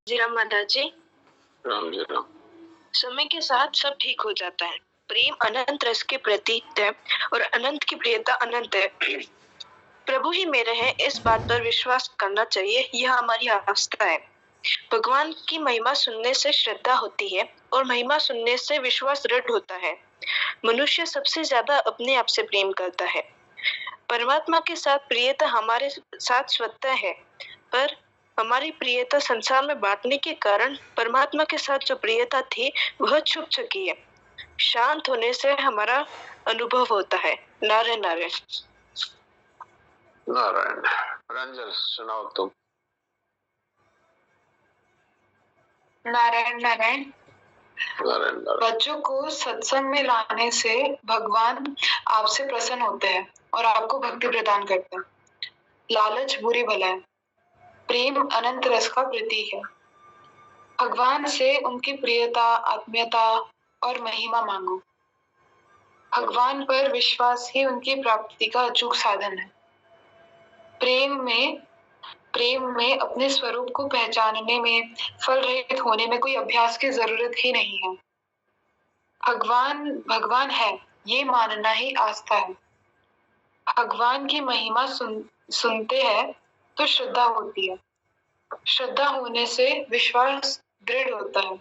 जी राम माता जी। राम जी राम। समय के साथ सब ठीक हो जाता है। प्रेम अनंत रस के प्रतीक है और अनंत की प्रियता अनंत है। प्रभु ही मेरे हैं, इस बात पर विश्वास करना चाहिए, यह हमारी आस्था है। भगवान की महिमा सुनने से श्रद्धा होती है और महिमा सुनने से विश्वास दृढ़ होता है। मनुष्य सबसे ज्यादा अपने आप से प्रेम करता है। परमात्मा के साथ प्रियता हमारे साथ स्वतः है, पर हमारी प्रियता संसार में बांटने के कारण परमात्मा के साथ जो प्रियता थी वह छुप चुकी है। शांत होने से हमारा अनुभव होता है। नारायण नारायण। नारायण। रंजन सुनाओ तुम। नारायण नारायण। नारायण नारायण। बच्चों को सत्संग में लाने से भगवान आपसे प्रसन्न होते हैं और आपको भक्ति प्रदान करते हैं। लालच बुरी बला है, प्रेम अनंत रस का प्रतीक है। भगवान से उनकी प्रियता, आत्मीयता और महिमा मांगो। भगवान पर विश्वास ही उनकी प्राप्ति का अचूक साधन है। प्रेम में अपने स्वरूप को पहचानने में, फल रहित होने में कोई अभ्यास की जरूरत ही नहीं है। भगवान है, ये मानना ही आस्था है। भगवान की महिमा सुनते हैं तो श्रद्धा होती है। श्रद्धा होने से विश्वास दृढ़ होता है।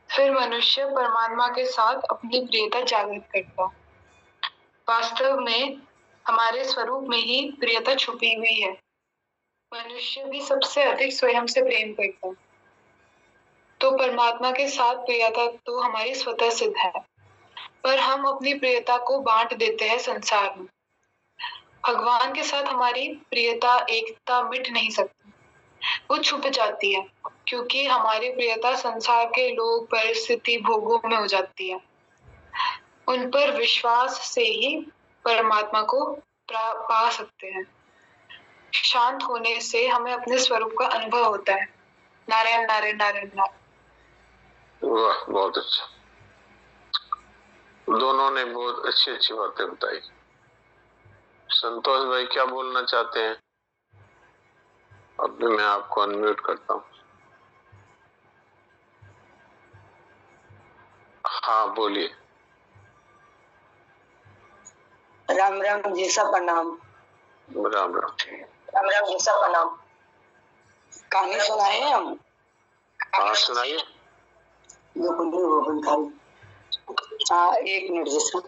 फिर मनुष्य परमात्मा के साथ अपनी प्रियता जागृत करता है। वास्तव में हमारे स्वरूप में ही प्रियता छुपी हुई है। मनुष्य भी सबसे अधिक स्वयं से प्रेम करता है, तो परमात्मा के साथ प्रियता तो हमारी स्वतः सिद्ध है, पर हम अपनी प्रियता को बांट देते हैं संसार में। भगवान के साथ हमारी प्रियता, एकता मिट नहीं सकती, वो छुप जाती है, क्योंकि हमारी प्रियता संसार के लोग, परिस्थिति, भोगों में हो जाती है। उन पर विश्वास से ही परमात्मा को पा सकते हैं। शांत होने से हमें अपने स्वरूप का अनुभव होता है। नारायण नारायण नारायण नारायण। वाह, बहुत अच्छा। दोनों ने बहुत अच्छी अच्छी बातें बताई। संतोष भाई क्या बोलना चाहते हैं? अभी मैं आपको अनम्यूट करता हूँ। हाँ बोलिए। राम राम जी सा प्रणाम। राम राम। राम राम जी सा प्रणाम। कहानी सुनाए हम? हाँ सुनाइए। हाँ, एक मिनट जैसा।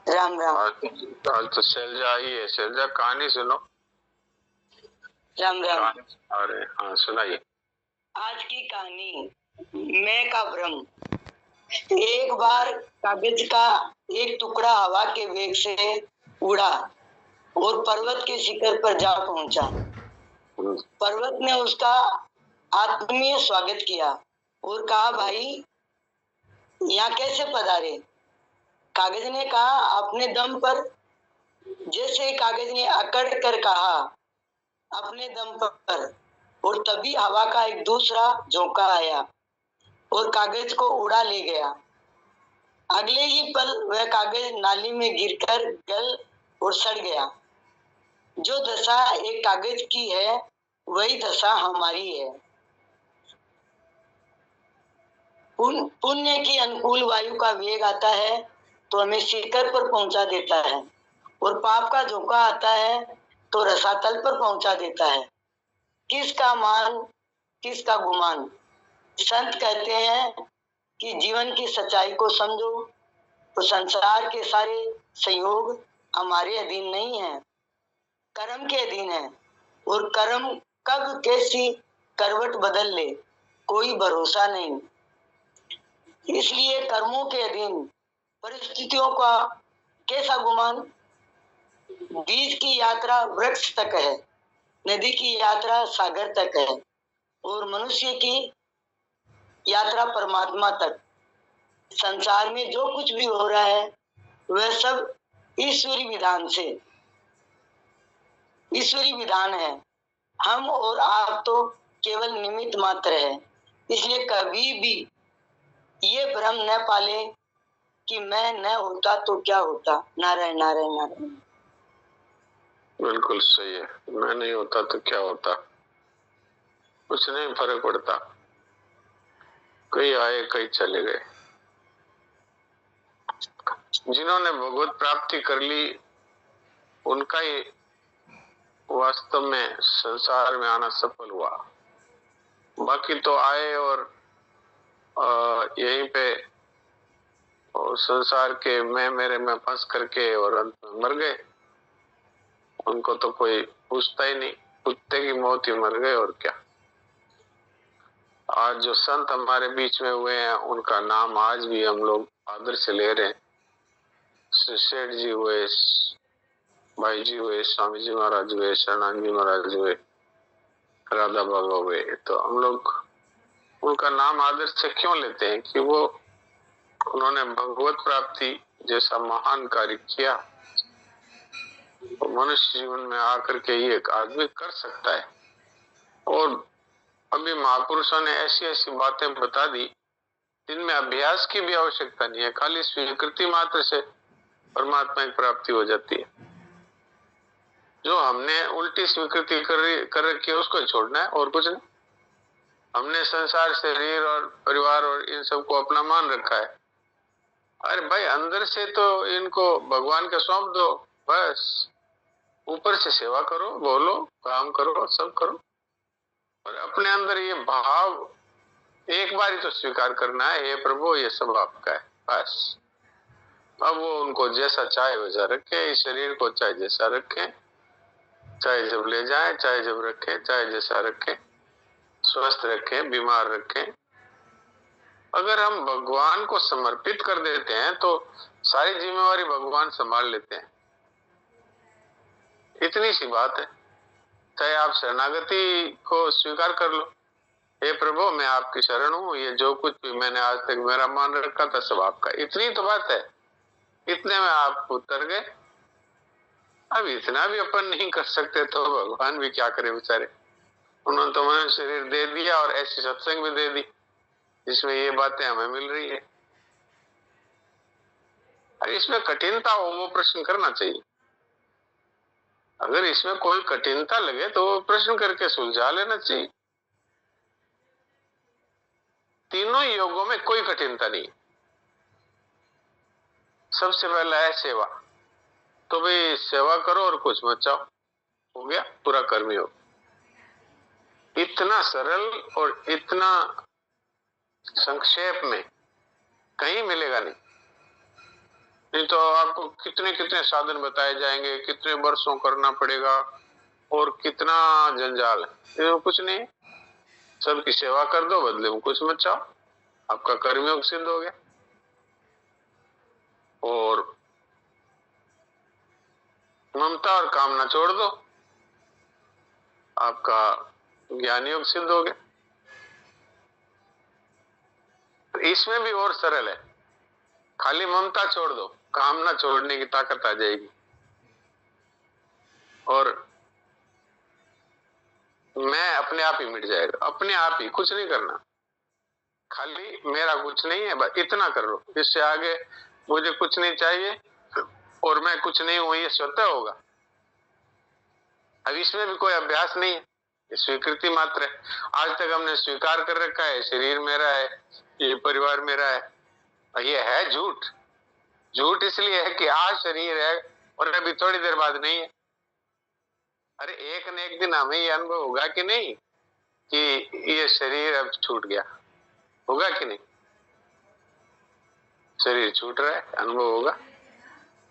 राम राम। आज तो शैलजा आई है। शैलजा कहानी सुनो। राम राम। अरे हाँ सुनाइए। आज की कहानी मैं का भ्रम। एक बार कागज का एक टुकड़ा हवा के वेग से उड़ा और पर्वत के शिखर पर जा पहुंचा। पर्वत ने उसका आत्मीय स्वागत किया और कहा, भाई यहाँ कैसे पधारे? कागज ने कहा, अपने दम पर। जैसे कागज ने अकड़ कर कहा, अपने दम पर, और तभी हवा का एक दूसरा झोंका आया और कागज को उड़ा ले गया। अगले ही पल वह कागज नाली में गिरकर गल और सड़ गया। जो दशा एक कागज की है, वही दशा हमारी है। पुण्य की अनुकूल वायु का वेग आता है तो हमें शिखर पर पहुंचा देता है, और पाप का झोंका आता है तो रसातल पर पहुंचा देता है। किसका मान, किसका गुमान? संत कहते हैं कि जीवन की सच्चाई को समझो तो संसार के सारे संयोग हमारे अधीन नहीं है, कर्म के अधीन है, और कर्म कब कैसी करवट बदल ले कोई भरोसा नहीं। इसलिए कर्मों के अधीन परिस्थितियों का कैसा गुमान? बीज की यात्रा वृक्ष तक है, नदी की यात्रा सागर तक है, और मनुष्य की यात्रा परमात्मा तक। संसार में जो कुछ भी हो रहा है वह सब ईश्वरी विधान से, ईश्वरी विधान है। हम और आप तो केवल निमित्त मात्र है। इसलिए कभी भी ये भ्रम न पाले कि मैं न होता तो क्या होता। नारायण नारायण नारायण। बिल्कुल सही है। मैं नहीं होता तो क्या होता, कुछ नहीं फर्क पड़ता। कई आए कई चले गए। जिन्होंने भगवत प्राप्ति कर ली उनका ही वास्तव में संसार में आना सफल हुआ। बाकी तो आए और यहीं पे और संसार के मैं मेरे में फंस करके और अंत में मर गए। उनको तो कोई पूछता ही नहीं, कुत्ते की मौत ही मर गए और क्या। आज जो संत हमारे बीच में हुए हैं उनका नाम आज भी हम लोग आदर से ले रहे हैं। सेठ जी हुए, भाई जी हुए, स्वामी जी महाराज हुए, शरणानंद जी महाराज हुए, राधा बाबा हुए, तो हम लोग उनका नाम आदर से क्यों लेते हैं कि वो उन्होंने भगवत प्राप्ति जैसा महान कार्य किया। तो मनुष्य जीवन में आकर के ये एक आदमी कर सकता है। और अभी महापुरुषों ने ऐसी ऐसी बातें बता दी जिनमें अभ्यास की भी आवश्यकता नहीं है, खाली स्वीकृति मात्र से परमात्मा की प्राप्ति हो जाती है। जो हमने उल्टी स्वीकृति कर रखी है उसको छोड़ना है और कुछ नहीं। हमने संसार, शरीर और परिवार और इन सबको अपना मान रखा है। अरे भाई अंदर से तो इनको भगवान के सौंप दो, बस ऊपर से सेवा करो, बोलो, काम करो, सब करो। और अपने अंदर ये भाव एक बार ही तो स्वीकार करना है, हे प्रभु ये सब आपका है, बस। अब वो उनको जैसा चाहे वैसा रखे, इस शरीर को चाहे जैसा रखे, चाहे जब ले जाए, चाहे जब रखे, चाहे जैसा रखे, स्वस्थ रखे, बीमार रखे। अगर हम भगवान को समर्पित कर देते हैं तो सारी जिम्मेवारी भगवान संभाल लेते हैं। इतनी सी बात है। चाहे आप शरणागति को स्वीकार कर लो, हे प्रभु मैं आपकी शरण हूँ, ये जो कुछ भी मैंने आज तक मेरा मान रखा था सब आपका। इतनी तो बात है। इतने में आप उतर गए। अब इतना भी अपन नहीं कर सकते तो भगवान भी क्या करे बेचारे। उन्होंने तो मनुष्य शरीर दे दिया और ऐसी सत्संग भी दे दी जिसमें ये बातें हमें मिल रही है। अरे इसमें कठिनता हो वो प्रश्न करना चाहिए। अगर इसमें कोई कठिनता लगे तो वो प्रश्न करके सुलझा लेना चाहिए। तीनों योगों में कोई कठिनता नहीं। सबसे पहला है सेवा, तो भाई सेवा करो और कुछ मत चाहो, हो गया पूरा कर्मयोग। इतना सरल और इतना संक्षेप में कहीं मिलेगा नहीं। नहीं तो आपको कितने कितने साधन बताए जाएंगे, कितने वर्षों करना पड़ेगा और कितना जंजाल है। ये कुछ नहीं, सबकी सेवा कर दो, बदले में कुछ मत चाहो, आपका कर्मयोग सिद्ध हो गया। और ममता और कामना छोड़ दो, आपका ज्ञान योग सिद्ध हो गया। तो इसमें भी और सरल है, खाली ममता छोड़ दो, कामना छोड़ने की ताकत आ जाएगी। और मैं अपने आप ही मिट जाएगा, अपने आप ही, कुछ नहीं करना। खाली मेरा कुछ नहीं है, बस इतना कर लो, इससे आगे मुझे कुछ नहीं चाहिए और मैं कुछ नहीं हूं, ये स्वतः होगा। अब इसमें भी कोई अभ्यास नहीं है, स्वीकृति मात्र है। आज तक हमने स्वीकार कर रखा है शरीर मेरा है, ये परिवार मेरा है, और ये है झूठ। झूठ इसलिए है कि आज शरीर है और अभी थोड़ी देर बाद नहीं है। अरे एक न एक दिन हमें ये अनुभव होगा कि नहीं कि ये शरीर अब छूट गया, होगा कि नहीं? शरीर छूट रहा है, अनुभव होगा।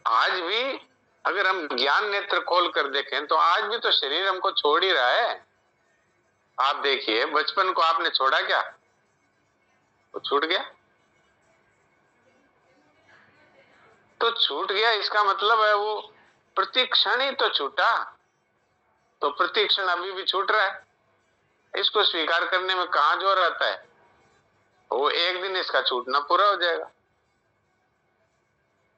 आज भी अगर हम ज्ञान नेत्र खोल कर देखें तो आज भी तो शरीर हमको छोड़ ही रहा है। आप देखिए, बचपन को आपने छोड़ा क्या? वो छूट गया। तो छूट गया इसका मतलब है वो प्रतिक्षण ही तो छूटा, तो प्रतिक्षण अभी भी छूट रहा है। इसको स्वीकार करने में कहां जोर आता है? वो एक दिन इसका छूटना पूरा हो जाएगा।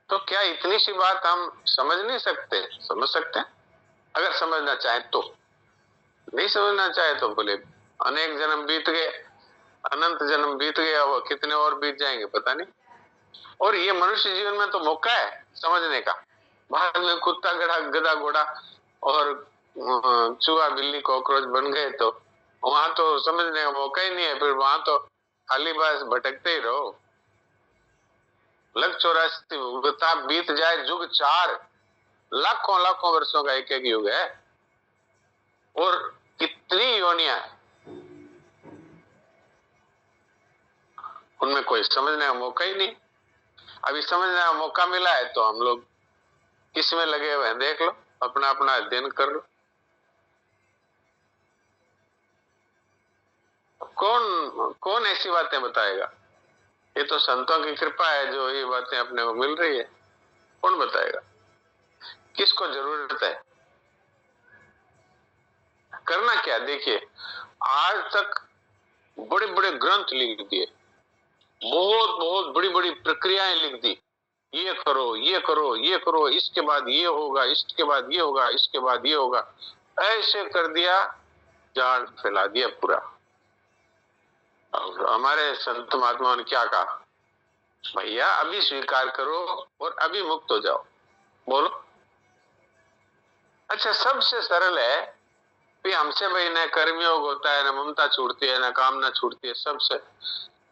तो क्या इतनी सी बात हम समझ नहीं सकते? समझ सकते हैं अगर समझना चाहे तो। नहीं समझना चाहे तो बोले अनेक जन्म बीत गए, अनंत जन्म बीत गया, वो कितने और बीत जाएंगे पता नहीं। और ये मनुष्य जीवन में तो मौका है समझने का। बाद में कुत्ता गधा घोड़ा और चूहा बिल्ली कॉकरोच बन गए तो वहां तो समझने का मौका ही नहीं है। फिर वहां तो खाली बस भटकते ही रहो। लग 84 युगता बीत जाए जुग 4, लाखों लाखों वर्षों का एक एक युग है। और कितनी योनियां, उनमें कोई समझने का मौका ही नहीं। अभी समझने का मौका मिला है तो हम लोग किस में लगे हुए हैं देख लो, अपना अपना अध्ययन कर लो। कौन कौन ऐसी बातें बताएगा? ये तो संतों की कृपा है जो ये बातें अपने को मिल रही है। कौन बताएगा? किसको जरूरत है? करना क्या? देखिए, आज तक बड़े बड़े ग्रंथ लिख दिए, बहुत बहुत बड़ी बड़ी प्रक्रियाएं लिख दी, ये करो ये करो ये करो, इसके बाद ये होगा, इसके बाद ये होगा, इसके बाद ये होगा, ऐसे कर दिया, जाल फैला दिया पूरा। और हमारे संत महात्माओं ने क्या कहा? भैया अभी स्वीकार करो और अभी मुक्त हो जाओ। बोलो। अच्छा, सबसे सरल है कि हमसे भाई न कर्मयोग होता है, न ममता छूटती है, न कामना छूटती है। सबसे,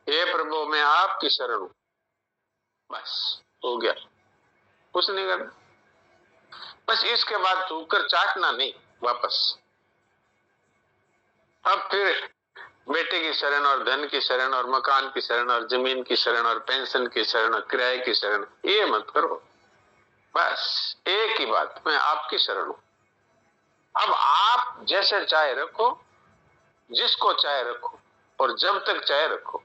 हे प्रभु मैं आपकी शरण हूं, बस हो गया, कुछ नहीं करना। बस इसके बाद थूकर चाटना नहीं वापस। अब फिर बेटे की शरण और धन की शरण और मकान की शरण और जमीन की शरण और पेंशन की शरण और किराए की शरण, ये मत करो। बस एक ही बात, मैं आपकी शरण हूं। अब आप जैसे चाहे रखो, जिसको चाहे रखो और जब तक चाहे रखो।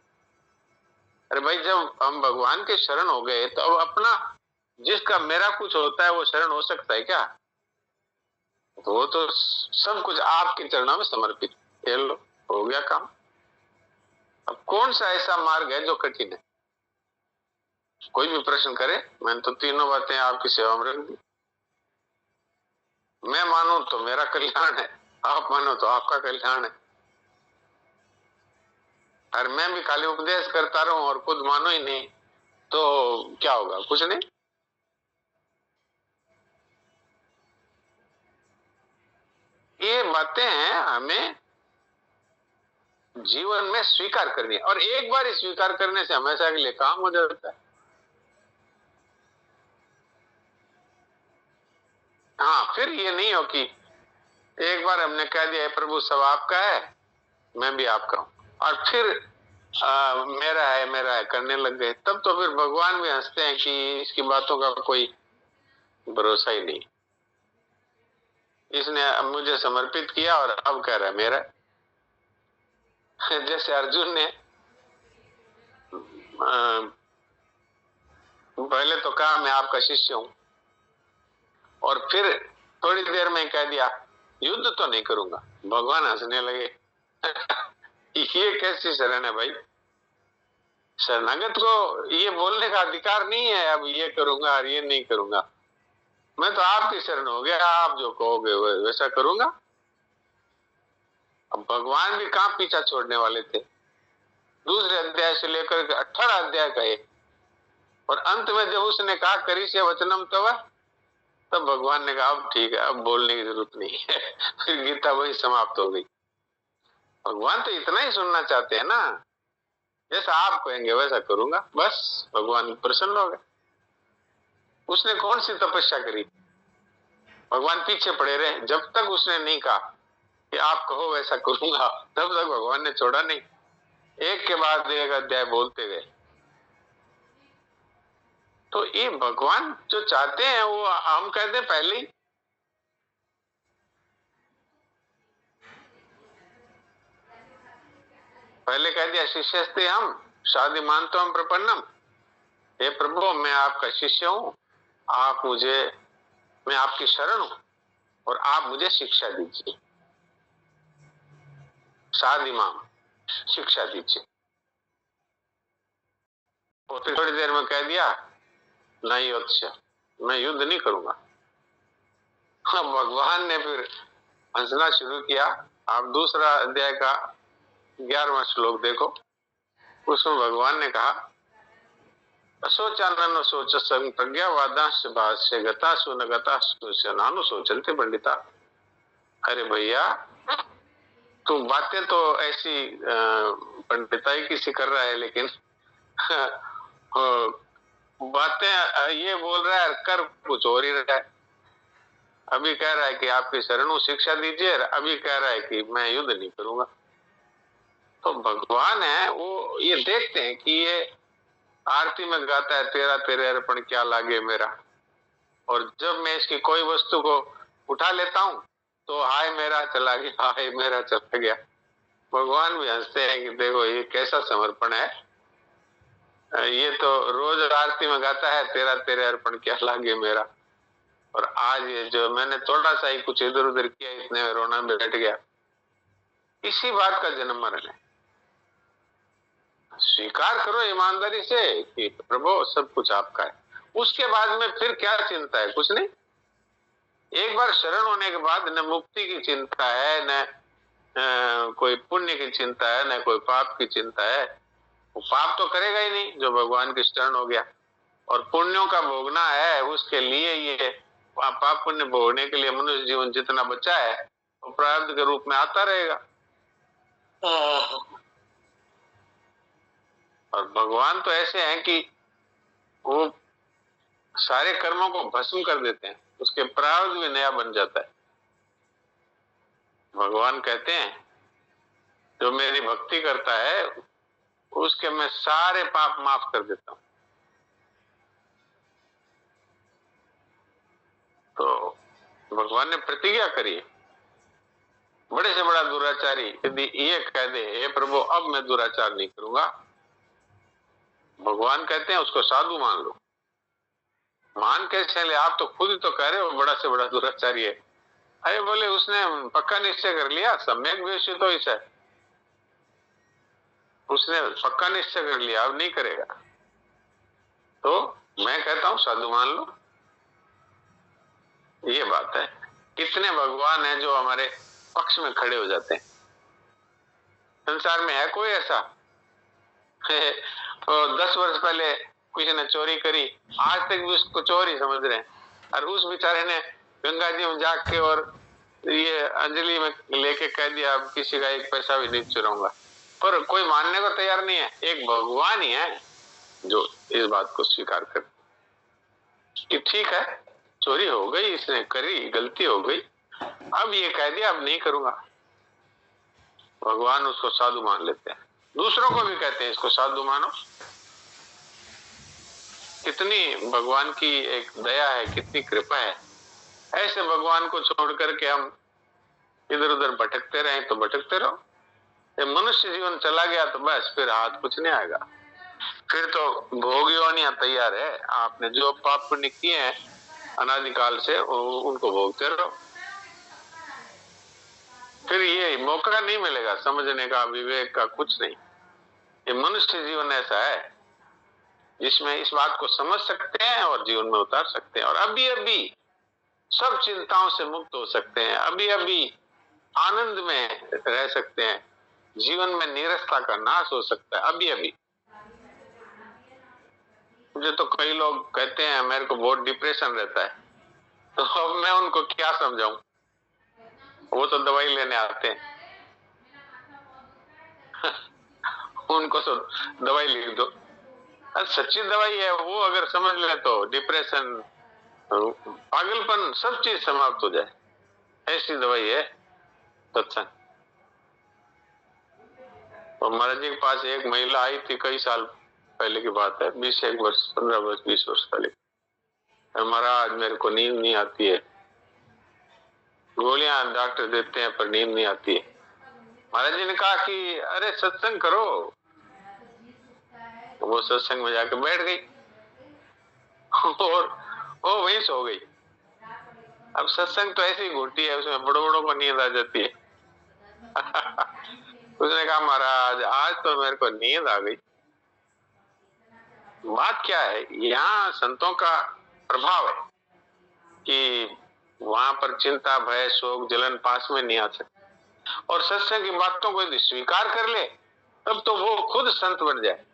अरे भाई, जब हम भगवान के शरण हो गए तो अब अपना जिसका मेरा कुछ होता है वो शरण हो सकता है क्या? तो वो तो सब कुछ आपके चरणों में समर्पित। ये लो, हो गया काम। अब कौन सा ऐसा मार्ग है जो कठिन है? कोई भी प्रश्न करे, मैंने तो तीनों बातें आपकी सेवा में रख दी। मैं मानूं तो मेरा कल्याण है, आप मानो तो आपका कल्याण है। और मैं भी खाली उपदेश करता रहूं और खुद मानो ही नहीं तो क्या होगा? कुछ नहीं। ये बातें हैं हमें जीवन में स्वीकार करनी है, और एक बार स्वीकार करने से हमेशा के लिए काम हो जाता है। हाँ, फिर ये नहीं हो कि एक बार हमने कह दिया प्रभु सब आपका है, मैं भी आपका हूं, और फिर मेरा है करने लग गए, तब तो फिर भगवान भी हंसते हैं कि इसकी बातों का कोई भरोसा ही नहीं। इसने मुझे समर्पित किया और अब कह रहा है मेरा। जैसे अर्जुन ने पहले तो कहा मैं आपका शिष्य हूं, और फिर थोड़ी देर में कह दिया युद्ध तो नहीं करूंगा। भगवान हंसने लगे। ये कैसी शरण है भाई? शरणागत को ये बोलने का अधिकार नहीं है अब ये करूंगा और ये नहीं करूंगा। मैं तो आपकी शरण हो गया, आप जो कहोगे वैसा करूंगा। अब भगवान भी कहां पीछा छोड़ने वाले थे। दूसरे अध्याय से लेकर 18 अध्याय कहे, और अंत में जब उसने कहा करी से वचनम तब भगवान ने कहा अब ठीक है, अब बोलने की जरूरत नहीं है। फिर गीता वही समाप्त हो गई। भगवान तो इतना ही सुनना चाहते हैं ना, जैसा आप कहेंगे वैसा करूंगा, बस भगवान प्रसन्न हो गए। उसने कौन सी तपस्या करी? भगवान पीछे पड़े रहे, जब तक उसने नहीं कहा कि आप कहो वैसा करूंगा तब तक भगवान ने छोड़ा नहीं। एक के बाद एक अध्याय बोलते गए। तो ये भगवान जो चाहते हैं वो हम कहते हैं पहले ही। पहले कह दिया शिष्यस्ते हम शादी मानतो हम प्रपन्नम। हे प्रभु मैं आपका शिष्य हूं, आप मुझे, मैं आपकी शरण हूं और आप मुझे शिक्षा दीजिए। शादी माम, शिक्षा दीजिए। और फिर थोड़ी देर में कह दिया नहीं युद्ध, मैं युद्ध नहीं करूंगा। भगवान ने फिर हंसना शुरू किया। आप दूसरा अध्याय का 11वां श्लोक देखो। उसमें भगवान ने कहा असोचानन सोच संग प्रज्ञावादांश भाष्य गता सुन गता नानु सोचनते पंडिता। अरे भैया तू बातें तो ऐसी पंडिताई की सी कर रहा है, लेकिन बातें ये बोल रहा है, कर कुछ और ही रहा है। अभी कह रहा है कि आपकी शरणु शिक्षा दीजिए, अभी कह रहा है कि मैं युद्ध नहीं करूंगा। तो भगवान है वो ये देखते हैं कि ये आरती में गाता है तेरा तेरे अर्पण क्या लागे मेरा, और जब मैं इसकी कोई वस्तु को उठा लेता हूं तो हाय मेरा चला गया, हाय मेरा चला गया। भगवान भी हंसते हैं कि देखो ये कैसा समर्पण है, ये तो रोज आरती में गाता है तेरा तेरे अर्पण क्या लागे मेरा, और आज ये जो मैंने थोड़ा सा ही कुछ इधर उधर किया इतने में रोना बैठ गया। इसी बात का जन्म मरण है। स्वीकार करो ईमानदारी से कि प्रभु सब कुछ आपका है। उसके बाद में फिर क्या चिंता है? कुछ नहीं। एक बार शरण होने के बाद न मुक्ति की चिंता है, न कोई पुण्य की चिंता है, न कोई पाप की चिंता है। वो पाप तो करेगा ही नहीं जो भगवान की शरण हो गया, और पुण्यों का भोगना है उसके लिए ये पाप पुण्य भोगने के लिए मनुष्य जीवन जितना बचा है वो प्रारब्ध के रूप में आता रहेगा। और भगवान तो ऐसे हैं कि वो सारे कर्मों को भस्म कर देते हैं, उसके प्रारब्ध भी नया बन जाता है। भगवान कहते हैं जो मेरी भक्ति करता है उसके मैं सारे पाप माफ कर देता हूं। तो भगवान ने प्रतिज्ञा करी, बड़े से बड़ा दुराचारी यदि ये कह दे हे प्रभु अब मैं दुराचार नहीं करूंगा, भगवान कहते हैं उसको साधु मान लो। मान कैसे ले? आप तो खुद ही तो कह रहे हो बड़ा से बड़ा दुराचारी है। अरे बोले उसने पक्का निश्चय कर लिया, सम्यक विवेचित तो इसे उसने पक्का निश्चय कर लिया, अब नहीं करेगा। तो मैं कहता हूं साधु मान लो। ये बात है। कितने भगवान हैं जो हमारे पक्ष में खड़े हो जाते हैं। संसार में है कोई ऐसा? तो 10 वर्ष पहले किसी ने चोरी करी, आज तक भी उसको चोरी समझ रहे हैं, और उस बेचारे ने गंगा जी में जाके और ये अंजलि में लेके कह दिया अब किसी का एक पैसा भी नहीं चुराऊंगा, पर कोई मानने को तैयार नहीं है। एक भगवान ही है जो इस बात को स्वीकार कर कि ठीक है चोरी हो गई, इसने करी, गलती हो गई, अब ये कह दिया अब नहीं करूंगा। भगवान उसको साधु मान लेते हैं, दूसरों को भी कहते हैं इसको साधु मानो। कितनी भगवान की एक दया है, कितनी कृपा है। ऐसे भगवान को छोड़ करके हम इधर उधर भटकते रहे तो भटकते रहो। ये मनुष्य जीवन चला गया तो बस फिर हाथ कुछ नहीं आएगा, फिर तो भोग योनियां तैयार है। आपने जो पाप पुण्य किए हैं अनादिकाल से उनको भोगते रहो, फिर ये मौका नहीं मिलेगा समझने का, विवेक का, कुछ नहीं। ये मनुष्य जीवन ऐसा है जिसमें इस बात को समझ सकते हैं और जीवन में उतार सकते हैं, और अभी अभी सब चिंताओं से मुक्त हो सकते हैं, अभी अभी आनंद में रह सकते हैं, जीवन में नीरसता का नाश हो सकता है अभी अभी। मुझे तो कई लोग कहते हैं मेरे को बहुत डिप्रेशन रहता है, तो अब मैं उनको क्या समझाऊं? वो तो दवाई लेने आते हैं उनको तो दवाई लिख दो, सच्ची दवाई है वो, अगर समझ ले तो डिप्रेशन, पागलपन, सब चीज समाप्त हो जाए, ऐसी दवाई है सत्संग। तो महाराज जी के पास एक महिला आई थी, कई साल पहले की बात है, 20 वर्ष 15 वर्ष 20 वर्ष पहले। महाराज मेरे को नींद नहीं आती है, गोलियां डॉक्टर देते हैं पर नींद नहीं आती है। महाराज जी ने कहा कि अरे सत्संग करो। वो सत्संग में जाकर बैठ गई और वो वहीं सो गई। अब सत्संग तो ऐसी घुट्टी है, उसमें बड़ों बड़ों को नींद आ जाती है उसने कहा महाराज आज तो मेरे को नींद आ गई। बात क्या है, यहाँ संतों का प्रभाव है कि वहां पर चिंता, भय, शोक, जलन पास में नहीं आ सकती, और सत्संग की बातों को यदि स्वीकार कर ले तब तो वो खुद संत बन जाए,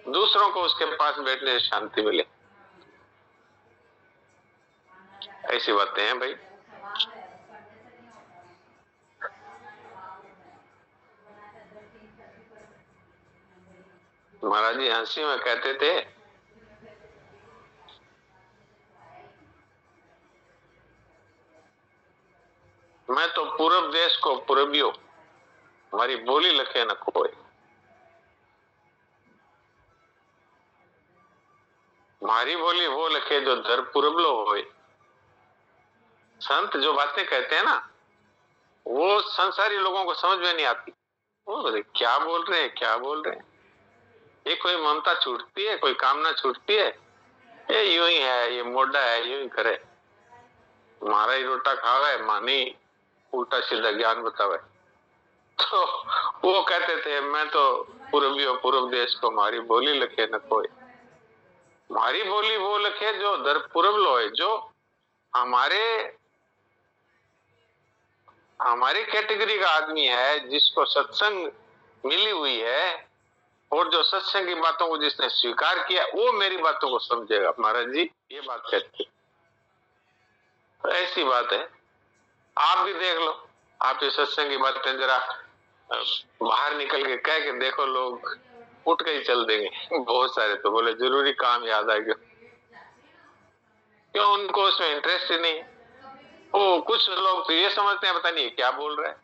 दूसरों को उसके पास बैठने से शांति मिले। ऐसी बातें हैं भाई। महाराज जी हंसी में कहते थे, मैं तो पूरब देश को पूरबियो, हमारी बोली लखे न कोई। हमारी बोली वो लखे जो धर पूरबलो होए। संत जो बातें कहते हैं ना, वो संसारी लोगों को समझ में नहीं आती। वो क्या बोल रहे हैं, क्या बोल रहे हैं। ये कोई ममता छूटती है, कोई कामना छूटती है, ये यूं ही है, ये मोटा है, यूं ही करे, मारा ही रोटा खावे, मानी उल्टा सीधा ज्ञान बतावे। तो वो कहते थे, मैं तो पूर्वियो पूर्व देश को मारी बोली लखे न कोई। मारी बोली वो लखे जो दर पूर्व लोए, जो हमारी कैटेगरी का आदमी है, जिसको सत्संग मिली हुई है और जो सत्संग की बातों को जिसने स्वीकार किया, वो मेरी बातों को समझेगा। महाराज जी ये बात कहते, तो ऐसी बात है। आप भी देख लो, आप ये सत्संग की बातें जरा बाहर निकल के कह के देखो, लोग उठ के ही चल देंगे। बहुत सारे तो बोले जरूरी काम याद आ गया, क्यों उनको उसमें इंटरेस्ट ही नहीं। ओ कुछ लोग तो ये समझते हैं पता नहीं क्या बोल रहे हैं।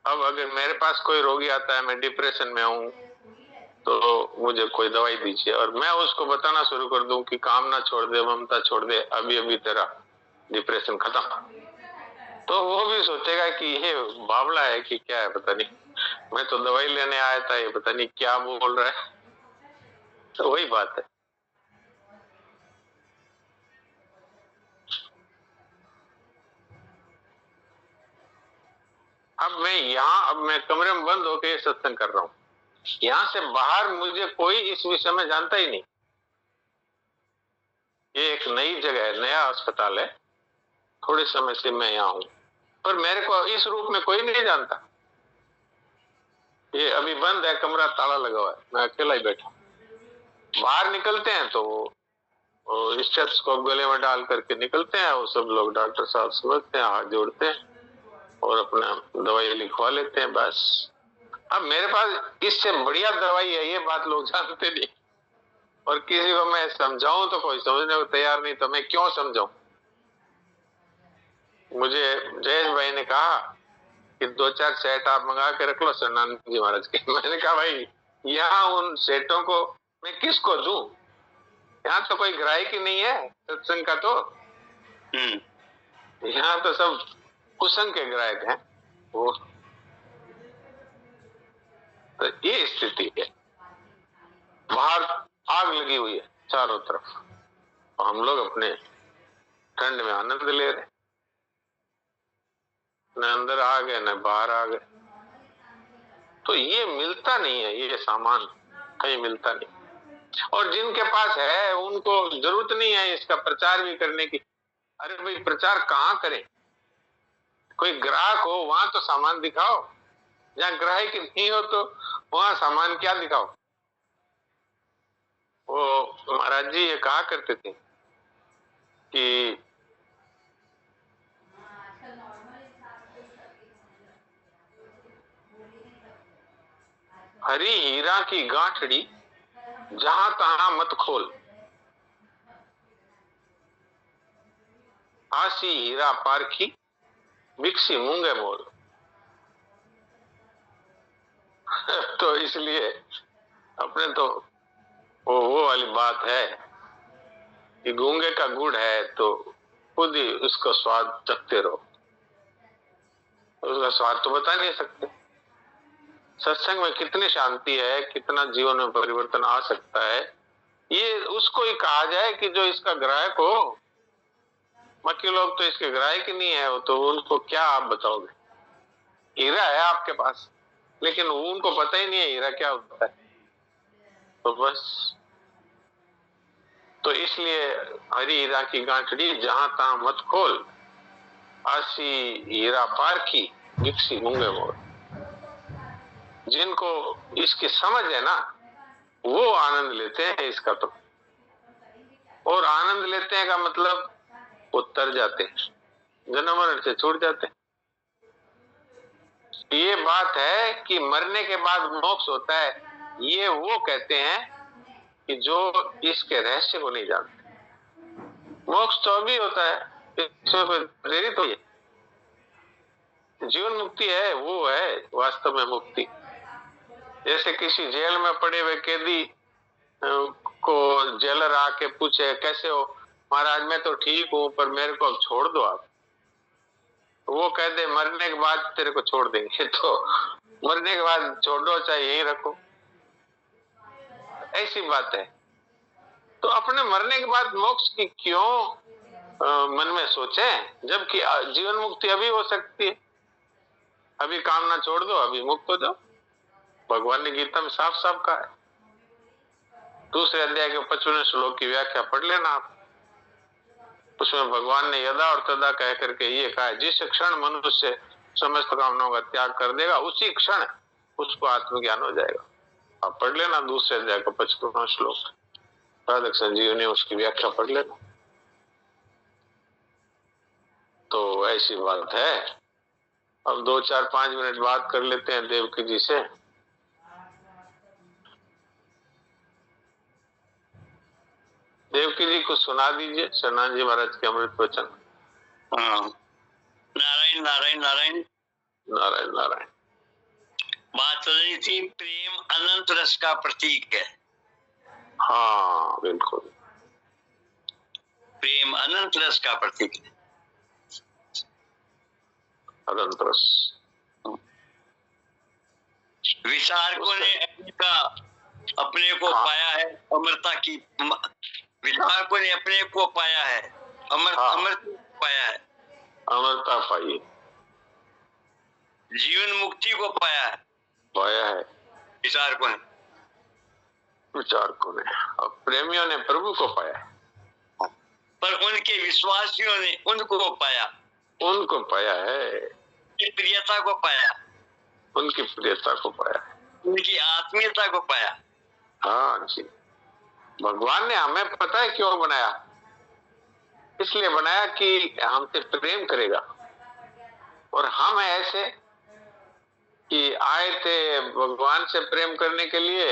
अब अगर मेरे पास कोई रोगी आता है, मैं डिप्रेशन में हूँ, तो मुझे कोई दवाई दीजिए, और मैं उसको बताना शुरू कर दूं कि कामना छोड़ दे, ममता छोड़ दे, अभी अभी तेरा डिप्रेशन खत्म, तो वो भी सोचेगा कि ये बावला है कि क्या है, पता नहीं, मैं तो दवाई लेने आया था, ये पता नहीं क्या बोल रहा है। तो वही बात है। अब मैं कमरे में बंद होकर ये सत्संग कर रहा हूँ, यहाँ से बाहर मुझे कोई इस विषय में जानता ही नहीं। ये एक नई जगह है, नया अस्पताल है, थोड़े समय से मैं यहाँ हूँ, पर मेरे को इस रूप में कोई नहीं जानता। ये अभी बंद है, कमरा ताला लगा हुआ है, मैं अकेला ही बैठा। बाहर निकलते हैं तो स्टेथोस्कोप गले में डाल करके निकलते हैं, वो सब लोग डॉक्टर साहब समझते हैं, हाथ जोड़ते हैं और अपना दवाई लिखवा लेते हैं, बस। अब मेरे पास इससे बढ़िया दवाई है, ये बात लोग जानते नहीं, और किसी को मैं समझाऊं तो कोई समझने को तैयार नहीं, तो मैं क्यों समझाऊं। मुझे जयेश भाई ने कहा कि 2-4 सेट आप मंगा के रख लो सरनानंद जी महाराज के। मैंने कहा भाई यहाँ उन सेटों को मैं किसको दूं, यहाँ तो कोई ग्राहक ही नहीं है सत्संग का, तो यहाँ तो सब कुसंग के ग्राहक हैं वो। तो ये स्थिति है, बाहर आग लगी हुई है चारों तरफ, तो हम लोग अपने ठंड में आनंद ले रहे, न अंदर आ गए न बाहर आ गए। तो ये मिलता नहीं है, ये सामान कहीं मिलता नहीं, और जिनके पास है उनको जरूरत नहीं है इसका प्रचार भी करने की। अरे भाई प्रचार कहाँ करें, कोई ग्राहक हो वहां तो सामान दिखाओ, जहाँ ग्राहक नहीं हो तो वहां सामान क्या दिखाओ। वो महाराज जी ये कहा करते थे कि हरी हीरा की गांठड़ी जहां तहां मत खोल, आसी हीरा पारखी बिकसी मूंगे मोल। तो इसलिए अपने तो वो वाली बात है कि गूंगे का गुड़ है तो खुद ही उसका स्वाद चखते रहो, उसका स्वाद तो बता नहीं सकते। सत्संग में कितनी शांति है, कितना जीवन में परिवर्तन आ सकता है, ये उसको ही कहा जाए कि जो इसका ग्राहक हो। बाकी लोग तो इसके ग्राहक ही नहीं है, वो तो उनको क्या आप बताओगे। हीरा है आपके पास, लेकिन उनको पता ही नहीं है हीरा क्या होता है, तो बस। तो इसलिए हरी हीरा की गांठड़ी जहां तहां मत खोल, आसी हीरा पारखी बिकसी मूंगे मोल। जिनको इसकी समझ है ना, वो आनंद लेते हैं इसका। तो और आनंद लेते हैं का मतलब वो तर जाते हैं, जन्म मरण से छूट जाते हैं। ये बात है कि मरने के बाद मोक्ष होता है, ये वो कहते हैं कि जो इसके रहस्य को नहीं जानते। मोक्ष तो अभी होता है, इसमें कोई देरी तो है। जीवन मुक्ति है, वो है वास्तव में मुक्ति। जैसे किसी जेल में पड़े हुए कैदी को जेलर आके पूछे कैसे हो, महाराज मैं तो ठीक हूं पर मेरे को अब छोड़ दो आप। वो कह दे मरने के बाद तेरे को छोड़ देंगे। तो मरने के बाद छोड़ दो चाहे यही रखो, ऐसी बात है। तो अपने मरने के बाद मोक्ष की क्यों मन में सोचें, जबकि जीवन मुक्ति अभी हो सकती है। अभी कामना छोड़ दो, अभी मुक्त हो जाओ। भगवान ने गीता में साफ साफ कहा है। दूसरे अध्याय के 55वें श्लोक की व्याख्या पढ़ लेना आप। उसमें भगवान ने यदा और तदा कह करके ये कहा है, जिस क्षण मनुष्य समस्त कामनाओं का त्याग कर देगा उसी क्षण उसको आत्मज्ञान हो जाएगा। आप पढ़ लेना दूसरे अध्याय का 55वां श्लोक, साधक संजीवनी, उसकी व्याख्या पढ़ लेना। तो ऐसी बात है। अब 2 4 5 मिनट बात कर लेते हैं देवकी जी से। देवकी जी को सुना दीजिए शरणानंद जी महाराज के अमृत वचन। हाँ, नारायण नारायण नारायण नारायण नारायण। बात चल रही थी, प्रेम अनंत रस का प्रतीक है। हाँ बिल्कुल, प्रेम अनंत रस का प्रतीक है। अनंत रस। विचारकों ने अपने को पाया है अमरता की, विचारकों ने अपने को पाया है अमरता पाया है, अमरता पाई, जीवन मुक्ति को पाया है विचारकों ने। विचारकों ने, अब प्रेमियों ने प्रभु को पाया, पर उनके विश्वासियों ने उनको पाया, उनको पाया है, उनकी प्रियता को पाया, उनकी प्रियता को पाया, उनकी आत्मीयता को पाया। हाँ जी, भगवान ने हमें पता है क्यों बनाया, इसलिए बनाया कि हमसे प्रेम करेगा। और हम ऐसे कि आए थे भगवान से प्रेम करने के लिए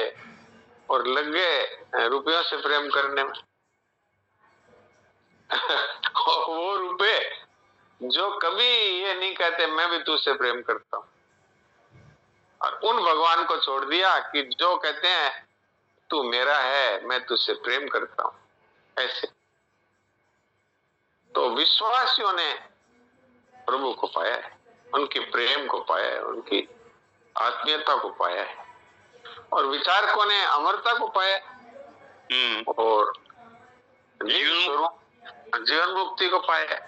और लग गए रुपयों से प्रेम करने में। और वो रुपए जो कभी ये नहीं कहते मैं भी तुझसे प्रेम करता हूं, और उन भगवान को छोड़ दिया कि जो कहते हैं तू मेरा है, मैं तुझसे प्रेम करता हूं। ऐसे तो विश्वासियों ने प्रभु को पाया है, उनके प्रेम को पाया है, उनकी आत्मीयता को पाया है, और विचारकों ने अमरता को पाया और जीवन मुक्ति को पाया है।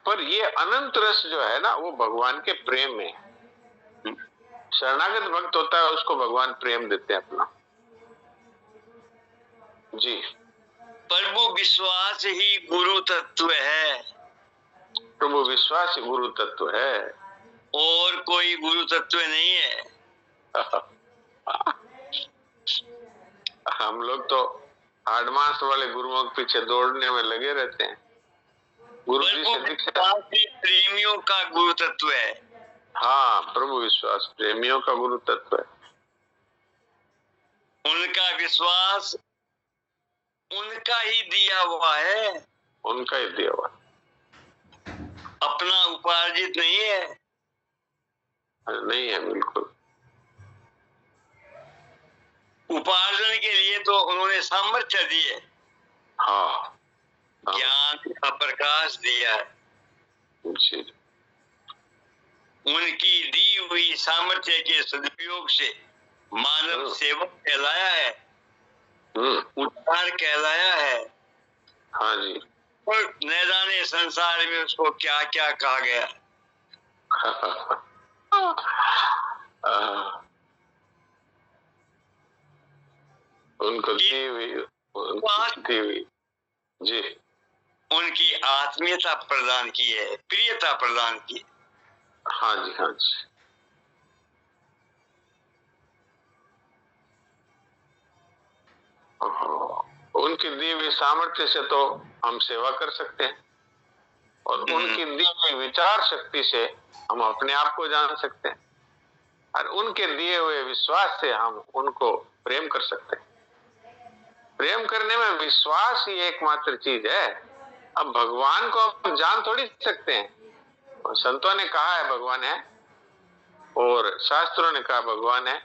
पर ये अनंत रस जो है ना, वो भगवान के प्रेम में। शरणागत भक्त होता है, उसको भगवान प्रेम देते हैं अपना। जी, प्रभु विश्वास ही गुरु तत्व है। प्रभु विश्वास ही गुरु तत्व है, और कोई गुरु तत्व नहीं है। हम लोग तो एडवांस वाले गुरुओं के पीछे दौड़ने में लगे रहते हैं। गुरु जी से दीक्षा, प्रेमियों का गुरु तत्व है। हाँ, प्रभु विश्वास प्रेमियों का गुरु तत्व है। उनका विश्वास उनका ही दिया हुआ है, उनका ही दिया हुआ, अपना उपार्जित नहीं है। नहीं है बिल्कुल। उपार्जन के लिए तो उन्होंने सामर्थ्य दिए, हाँ, ज्ञान का प्रकाश दिया है। जी, उनकी दी हुई सामर्थ्य के सदुपयोग से मानव सेवक कहलाया है, उद्धार कहलाया है। हाँ जी, और न जाने संसार में उसको क्या क्या कहा गया। उनको दी हुई जी, उनकी आत्मीयता प्रदान की है, प्रियता प्रदान की। हाँ जी, हाँ जी। उनकी दी हुई सामर्थ्य से तो हम सेवा कर सकते हैं, और उनकी दी हुई विचार शक्ति से हम अपने आप को जान सकते हैं, और उनके दिए हुए विश्वास से हम उनको प्रेम कर सकते हैं। प्रेम करने में विश्वास ही एकमात्र चीज है। अब भगवान को हम जान थोड़ी सकते हैं, और संतों ने कहा है भगवान है, और शास्त्रों ने कहा भगवान है,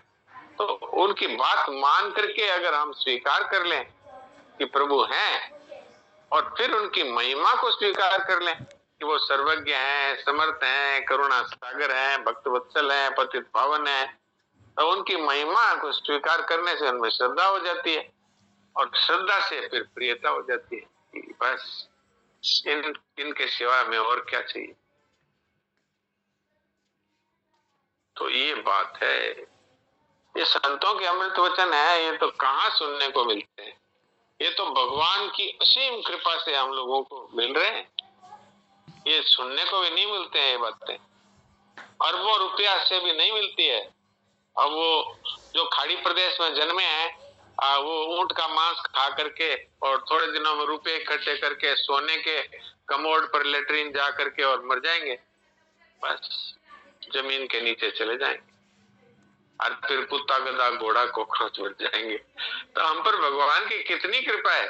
तो उनकी बात मान करके अगर हम स्वीकार कर लें कि प्रभु हैं, और फिर उनकी महिमा को स्वीकार कर लें कि वो सर्वज्ञ हैं, समर्थ हैं, करुणा सागर हैं, भक्त वत्सल हैं, पतित पावन हैं, तो उनकी महिमा को स्वीकार करने से उनमें श्रद्धा हो जाती है, और श्रद्धा से फिर प्रियता हो जाती है। बस इनके सिवा में और क्या चाहिए। तो ये बात है, ये संतों के अमृत वचन है, ये तो कहाँ सुनने को मिलते हैं, ये तो भगवान की असीम कृपा से हम लोगों को मिल रहे हैं। ये सुनने को भी नहीं मिलते हैं, ये बातें अरबों रुपया से भी नहीं मिलती है। अब वो जो खाड़ी प्रदेश में जन्मे हैं, वो ऊंट का मांस खा करके और थोड़े दिनों में रुपए इकट्ठे करके सोने के कमोड पर लेटरिन जा करके और मर जाएंगे, बस जमीन के नीचे चले जाएंगे, और फिर कुत्ता गधा घोड़ा कॉकरोच बन जाएंगे। तो हम पर भगवान की कितनी कृपा है।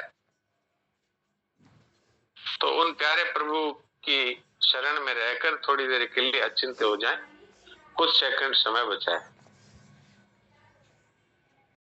तो उन प्यारे प्रभु की शरण में रहकर थोड़ी देर के लिए अचिंत्य हो जाएं, कुछ सेकंड समय बचाएं।